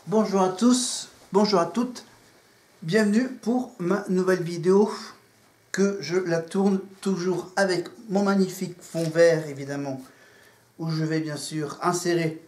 Bonjour à tous, bonjour à toutes, bienvenue pour ma nouvelle vidéo que je la tourne toujours avec mon magnifique fond vert évidemment, où je vais bien sûr insérer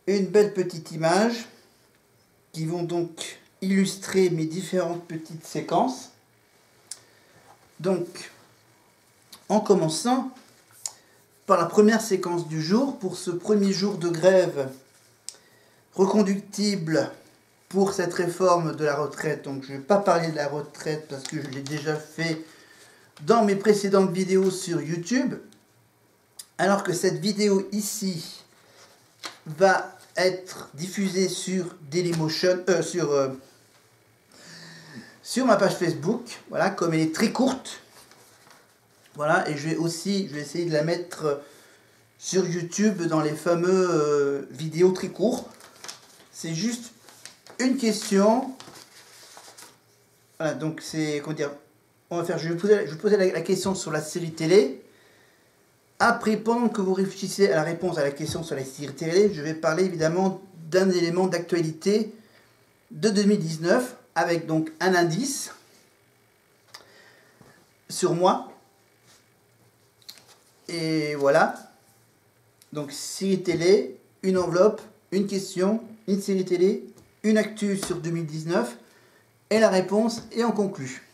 une belle petite image qui vont donc illustrer mes différentes petites séquences. Donc en commençant par la première séquence du jour, pour ce premier jour de grève reconductible pour cette réforme de la retraite. Donc je ne vais pas parler de la retraite parce que je l'ai déjà fait dans mes précédentes vidéos sur YouTube. Alors que cette vidéo ici va être diffusée sur Dailymotion, sur ma page Facebook. Voilà, comme elle est très courte. Voilà, et je vais essayer de la mettre sur YouTube dans les fameux vidéos très courtes. C'est juste une question. Voilà, donc c'est, comment dire, je vais poser la question sur la série télé. Après, pendant que vous réfléchissez à la réponse à la question sur la série télé, je vais parler évidemment d'un élément d'actualité de 2019, avec donc un indice sur moi. Et voilà. Donc série télé, une enveloppe, une question, une série télé, une actu sur 2019 et la réponse, et on conclut.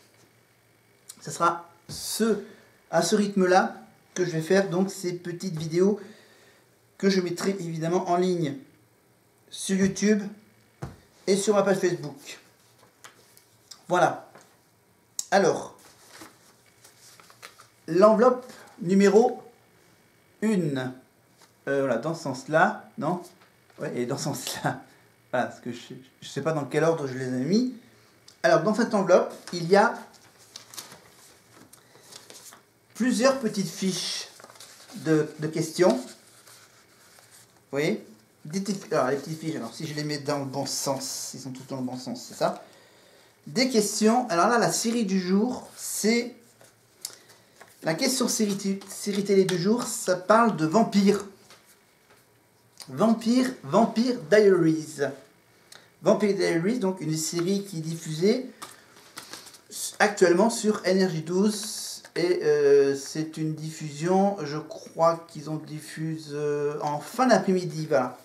Ce sera à ce rythme-là que je vais faire donc ces petites vidéos que je mettrai évidemment en ligne sur YouTube et sur ma page Facebook. Voilà. Alors, l'enveloppe numéro 1. Voilà, dans ce sens-là, non? Ouais, et dans ce sens-là. Voilà, parce que je ne sais pas dans quel ordre je les ai mis. Alors, dans cette enveloppe, il y a plusieurs petites fiches de questions. Vous voyez? Alors, les petites fiches, alors si je les mets dans le bon sens, ils sont tous dans le bon sens, c'est ça? Des questions. Alors là, la série du jour, c'est... La question série télé du jour, ça parle de vampires. Vampire Diaries. Vampire Diaries, donc une série qui est diffusée actuellement sur NRJ12. Et c'est une diffusion, je crois qu'ils ont diffusé en fin d'après-midi, voilà.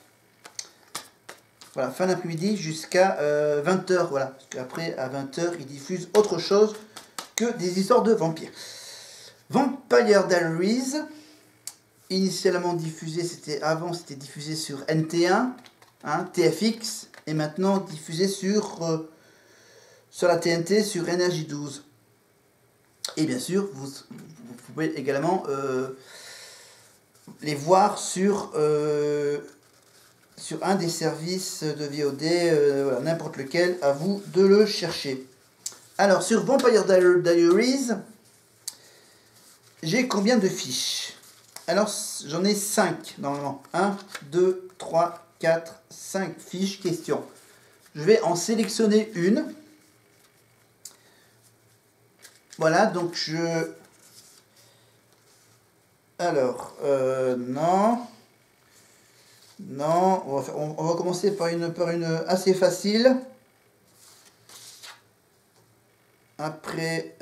Voilà, fin d'après-midi jusqu'à 20h, voilà. Parce qu'après, à 20h, ils diffusent autre chose que des histoires de vampires. Vampire Diaries, initialement diffusé, c'était diffusé sur NT1, hein, TFX, et maintenant diffusé sur la TNT, sur NRJ12. Et bien sûr, vous pouvez également les voir sur un des services de VOD, voilà, n'importe lequel, à vous de le chercher. Alors, sur Vampire Diaries, j'ai combien de fiches? Alors, j'en ai 5, normalement. 1, 2, 3, 4, 5 fiches questions. Je vais en sélectionner une. Voilà, donc je... Alors, non. Non, on va commencer par une assez facile. Après...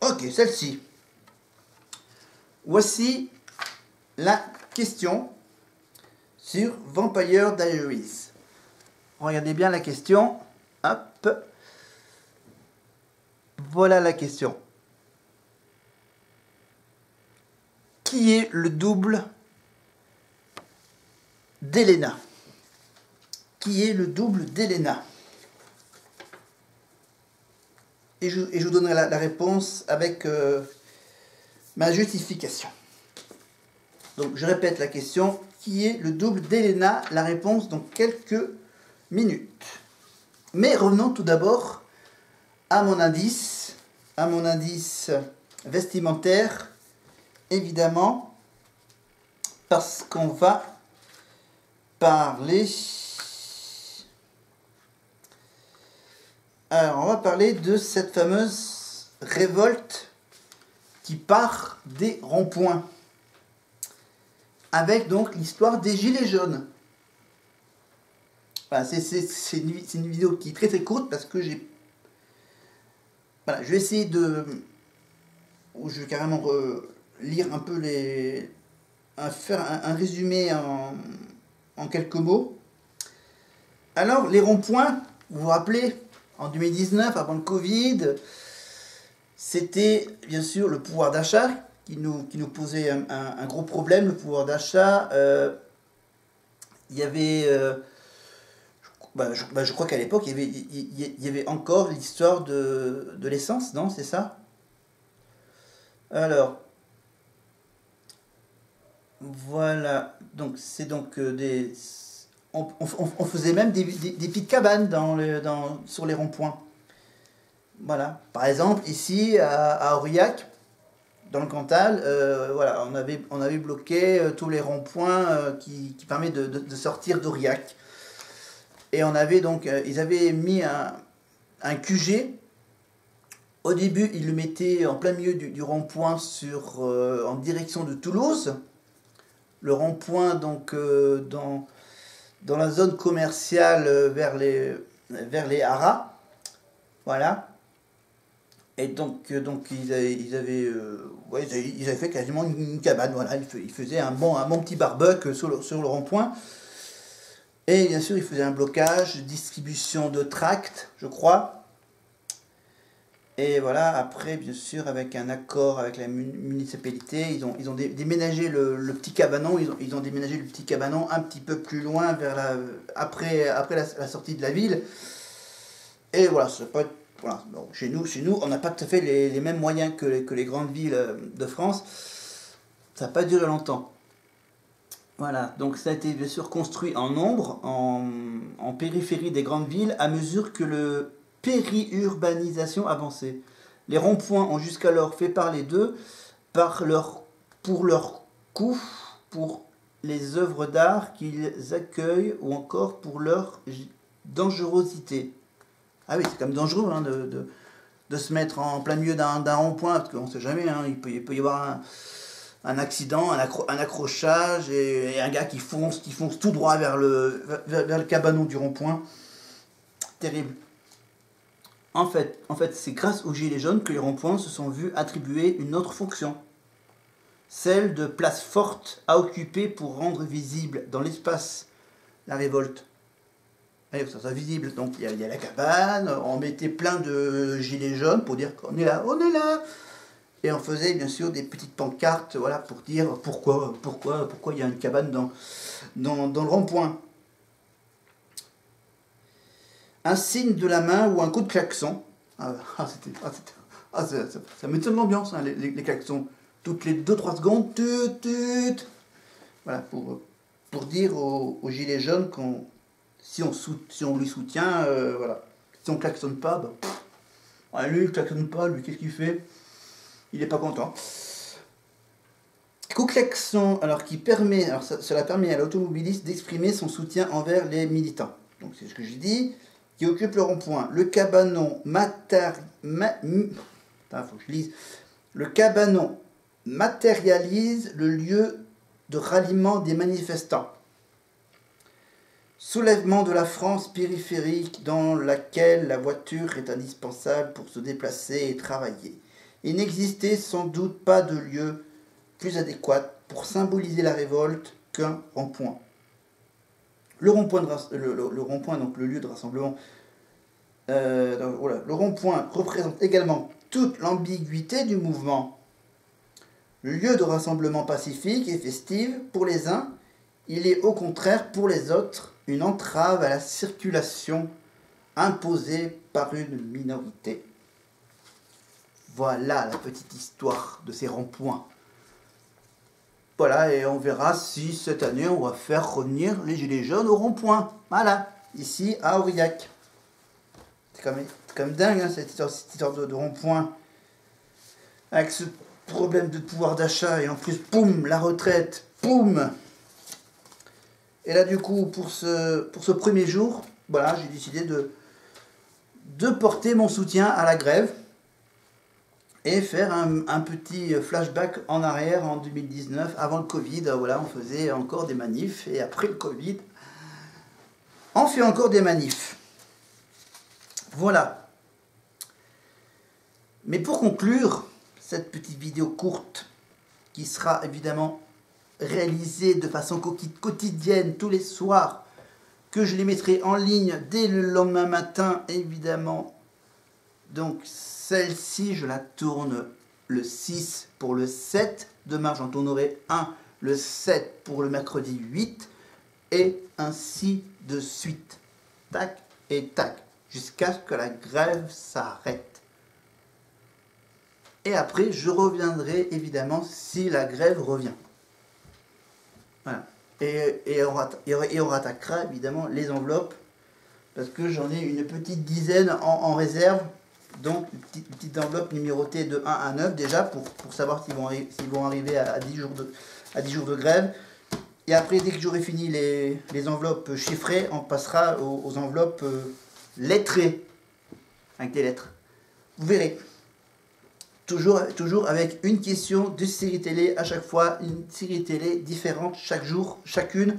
ok, celle-ci. Voici la question sur Vampire Diaries. Regardez bien la question. Hop. Voilà la question. Qui est le double d'Elena? Qui est le double d'Elena? Et je vous donnerai la réponse avec ma justification. Donc je répète la question. Qui est le double d'Elena? La réponse dans quelques minutes. Mais revenons tout d'abord à mon indice vestimentaire, évidemment, parce qu'on va parler... Alors, on va parler de cette fameuse révolte qui part des ronds-points. Avec donc l'histoire des gilets jaunes. Voilà, c'est une vidéo qui est très très courte parce que j'ai... Voilà, je vais essayer de... Je vais carrément lire un peu les... faire un résumé en quelques mots. Alors, les ronds-points, vous vous rappelez, en 2019, avant le Covid, c'était bien sûr le pouvoir d'achat qui nous posait un gros problème, le pouvoir d'achat. Il y avait... je crois qu'à l'époque, il y avait encore l'histoire de l'essence, non? C'est ça? Alors, voilà. Donc, c'est donc des... On faisait même des petites cabanes sur les ronds-points. Voilà. Par exemple, ici, à Aurillac, dans le Cantal, voilà, on avait bloqué tous les ronds-points qui permettent de sortir d'Aurillac. Et on avait donc, ils avaient mis un QG. Au début, ils le mettaient en plein milieu du rond-point en direction de Toulouse. Le rond-point, donc, dans la zone commerciale vers les haras. Voilà. Et donc ils avaient fait quasiment une cabane. Voilà. Ils faisaient un bon petit barbecue sur le rond-point. Et bien sûr, ils faisaient un blocage, distribution de tracts, je crois. Et voilà, après, bien sûr, avec un accord avec la municipalité, ils ont déménagé le petit cabanon. Ils ont déménagé le petit cabanon un petit peu plus loin, après la sortie de la ville. Et voilà, voilà. Donc, chez nous, on n'a pas tout à fait les mêmes moyens que les grandes villes de France. Ça n'a pas duré longtemps. Voilà, donc ça a été bien sûr construit en nombre, en périphérie des grandes villes, à mesure que le périurbanisation avançait. Les ronds-points ont jusqu'alors fait parler d'eux pour leur coût, pour les œuvres d'art qu'ils accueillent ou encore pour leur dangerosité. Ah oui, c'est quand même dangereux hein, de se mettre en plein milieu d'un rond-point, parce qu'on ne sait jamais, hein, il peut y avoir un accident, un accrochage et un gars qui fonce tout droit vers le cabanon du rond-point. Terrible. En fait, c'est grâce aux gilets jaunes que les ronds-points se sont vus attribuer une autre fonction. Celle de place forte à occuper pour rendre visible dans l'espace la révolte. Allez, ça soit visible. Donc il y a la cabane, on mettait plein de gilets jaunes pour dire qu'on est là, on est là. Et on faisait bien sûr des petites pancartes, voilà, pour dire pourquoi il y a une cabane dans le rond-point. Un signe de la main ou un coup de klaxon. Ça met tellement l'ambiance, hein, les klaxons. Toutes les 2-3 secondes, tut. Voilà, pour dire aux gilets jaunes si on lui soutient, voilà. Si on klaxonne pas, lui il klaxonne pas, lui qu'est-ce qu'il fait? Il n'est pas content. Coup klaxon, cela permet à l'automobiliste d'exprimer son soutien envers les militants. Donc c'est ce que j'ai dit. Qui occupe le rond-point. Le cabanon Le cabanon matérialise le lieu de ralliement des manifestants. Soulèvement de la France périphérique dans laquelle la voiture est indispensable pour se déplacer et travailler. Il n'existait sans doute pas de lieu plus adéquat pour symboliser la révolte qu'un rond-point. Le rond-point, donc le lieu de rassemblement, le rond-point représente également toute l'ambiguïté du mouvement. Le lieu de rassemblement pacifique et festif pour les uns, il est au contraire pour les autres une entrave à la circulation imposée par une minorité. Voilà la petite histoire de ces ronds-points. Voilà, et on verra si cette année on va faire revenir les gilets jaunes au rond-point. Voilà, ici à Aurillac. C'est quand même dingue hein, cette histoire de rond-point. Avec ce problème de pouvoir d'achat et en plus, poum, la retraite, poum. Et là du coup, pour ce premier jour, voilà, j'ai décidé de porter mon soutien à la grève. et faire un petit flashback en arrière en 2019, avant le Covid. Voilà, on faisait encore des manifs, et après le Covid, on fait encore des manifs. Voilà. Mais pour conclure cette petite vidéo courte, qui sera évidemment réalisée de façon quotidienne tous les soirs, que je les mettrai en ligne dès le lendemain matin, évidemment. Donc celle-ci, je la tourne le 6 pour le 7. Demain, j'en tournerai un le 7 pour le mercredi 8. Et ainsi de suite. Tac et tac. Jusqu'à ce que la grève s'arrête. Et après, je reviendrai évidemment si la grève revient. Voilà. Et on rattaquera évidemment les enveloppes. Parce que j'en ai une petite dizaine en réserve. Donc, une petite enveloppe numérotée de 1 à 9 déjà pour savoir s'ils vont arriver à 10 jours de grève. Et après, dès que j'aurai fini les enveloppes chiffrées, on passera aux enveloppes lettrées, avec des lettres. Vous verrez. Toujours avec une question de série télé à chaque fois, une série télé différente chaque jour, chacune.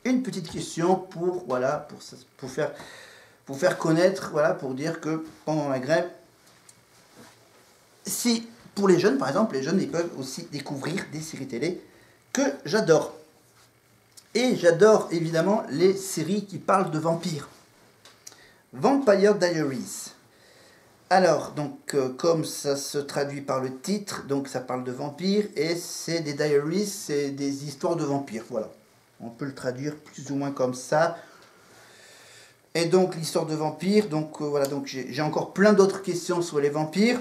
Une petite question pour faire connaître, voilà, pour dire que pendant la grève, si pour les jeunes par exemple, les jeunes ils peuvent aussi découvrir des séries télé que j'adore. Et j'adore évidemment les séries qui parlent de vampires. Vampire Diaries. Alors, donc, comme ça se traduit par le titre, donc ça parle de vampires, et c'est des diaries, c'est des histoires de vampires, voilà. On peut le traduire plus ou moins comme ça. Et donc, l'histoire de vampires, donc voilà, donc j'ai encore plein d'autres questions sur les vampires.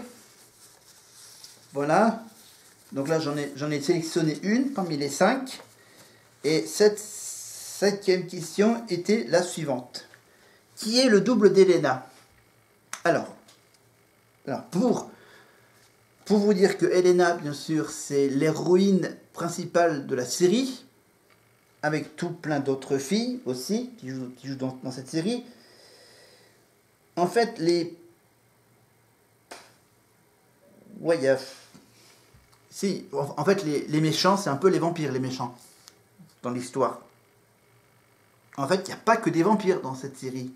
Voilà. Donc là, j'en ai sélectionné une parmi les 5. Et cette 5e question était la suivante. Qui est le double d'Elena? Alors, pour vous dire que Elena, bien sûr, c'est l'héroïne principale de la série, avec tout plein d'autres filles aussi, qui jouent dans cette série. En fait, les méchants, c'est un peu les vampires, les méchants, dans l'histoire. En fait, il n'y a pas que des vampires dans cette série.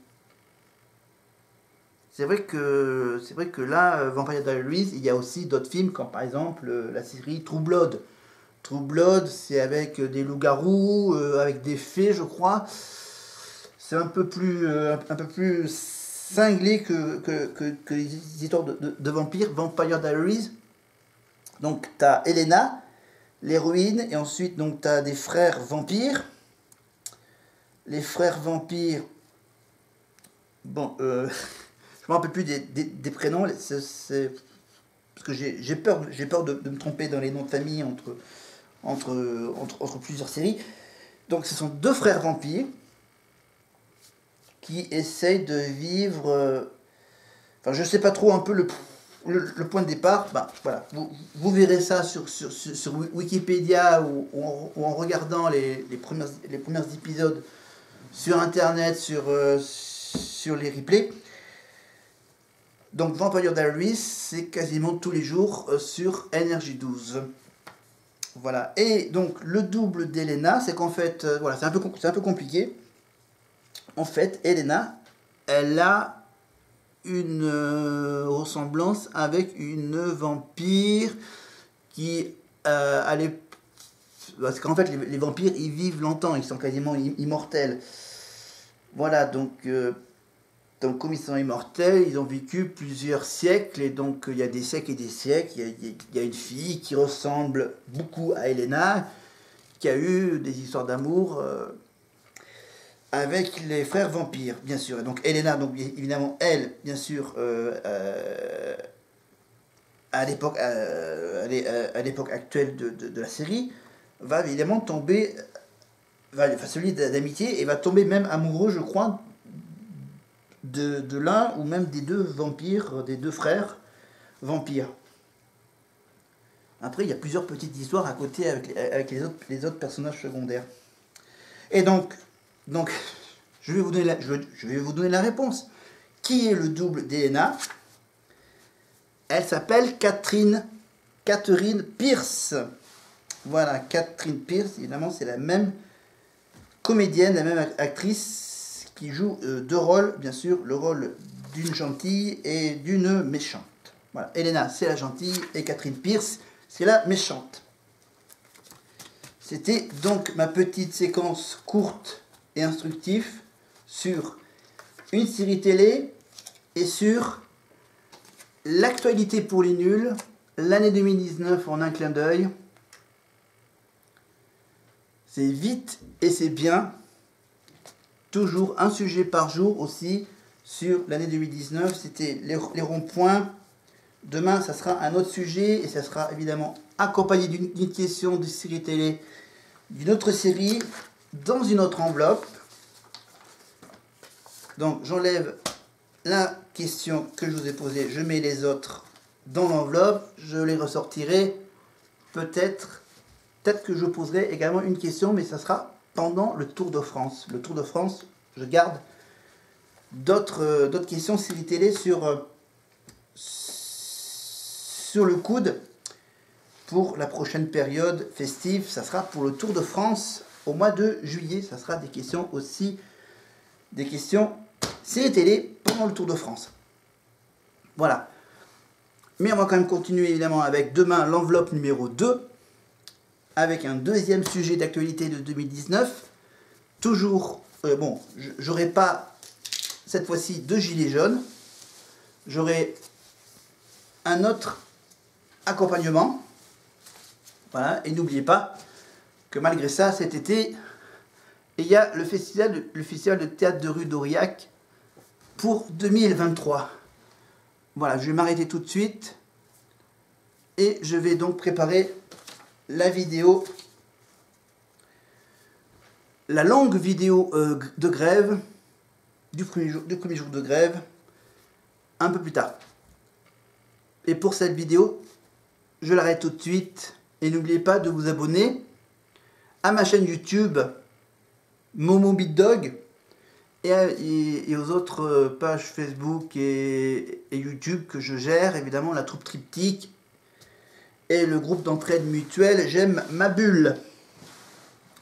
C'est vrai que là, Vampire Diaries, il y a aussi d'autres films, comme par exemple la série True Blood. True Blood, c'est avec des loups-garous, avec des fées, je crois. C'est un peu plus cinglé que les histoires de vampires. Vampire Diaries. Donc, tu as Elena, l'héroïne, et ensuite, donc, tu as des frères vampires. Les frères vampires, bon, je me rappelle plus des prénoms, parce que j'ai peur de me tromper dans les noms de famille entre plusieurs séries. Donc ce sont 2 frères vampires qui essayent de vivre, enfin je sais pas trop un peu le point de départ. Ben, voilà, vous verrez ça sur Wikipédia ou en regardant les premiers épisodes sur internet, sur les replays. Donc Vampire Diaries, c'est quasiment tous les jours sur NRJ12. Voilà. Et donc le double d'Elena, c'est qu'en fait, voilà, c'est un peu compliqué. En fait, Elena, elle a une ressemblance avec une vampire qui allait. Parce qu'en fait, les vampires, ils vivent longtemps, ils sont quasiment immortels. Voilà, donc comme ils sont immortels, ils ont vécu plusieurs siècles, et donc il y a des siècles et des siècles. Il y a une fille qui ressemble beaucoup à Elena, qui a eu des histoires d'amour avec les frères vampires, bien sûr. Et donc Elena, donc évidemment, elle, bien sûr, à l'époque actuelle de la série, va évidemment tomber, se lier d'amitié, et va tomber même amoureux, je crois, de l'un ou même des 2 vampires, des 2 frères vampires. Après, il y a plusieurs petites histoires à côté avec les autres personnages secondaires. Et donc je vais vous donner la réponse. Qui est le double d'Elena? Elle s'appelle Catherine Pierce. Voilà, Catherine Pierce, évidemment, c'est la même comédienne, la même actrice qui joue deux rôles, bien sûr, le rôle d'une gentille et d'une méchante. Voilà, Elena, c'est la gentille, et Catherine Pierce, c'est la méchante. C'était donc ma petite séquence courte et instructive sur une série télé et sur l'actualité pour les nuls, l'année 2019 en un clin d'œil. C'est vite et c'est bien. Toujours un sujet par jour aussi sur l'année 2019. C'était les ronds-points. Demain, ça sera un autre sujet et ça sera évidemment accompagné d'une question de série télé, d'une autre série, dans une autre enveloppe. Donc j'enlève la question que je vous ai posée, je mets les autres dans l'enveloppe, je les ressortirai peut-être que je poserai également une question, mais ça sera pendant le Tour de France. Le Tour de France, je garde d'autres questions série télé sur le coude pour la prochaine période festive. Ça sera pour le Tour de France au mois de juillet. Ça sera des questions aussi, des questions série télé pendant le Tour de France. Voilà. Mais on va quand même continuer évidemment avec demain l'enveloppe numéro 2, avec un deuxième sujet d'actualité de 2019. Toujours, bon, j'aurai pas cette fois-ci de gilets jaunes. J'aurai un autre accompagnement. Voilà, et n'oubliez pas que malgré ça, cet été, il y a le festival de théâtre de rue d'Aurillac pour 2023. Voilà, je vais m'arrêter tout de suite et je vais donc préparer la vidéo, la longue vidéo de grève, du premier jour de grève, un peu plus tard. Et pour cette vidéo, je l'arrête tout de suite et n'oubliez pas de vous abonner à ma chaîne YouTube Momo Beat Dog et aux autres pages Facebook et YouTube que je gère, évidemment la troupe Triptyque et le groupe d'entraide mutuelle J'aime ma bulle.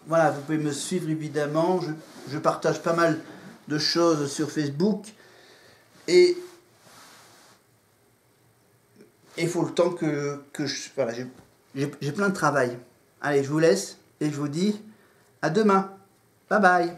Voilà, vous pouvez me suivre évidemment, je partage pas mal de choses sur Facebook et il faut le temps que voilà, j'ai plein de travail. Allez, je vous laisse et je vous dis à demain. Bye bye.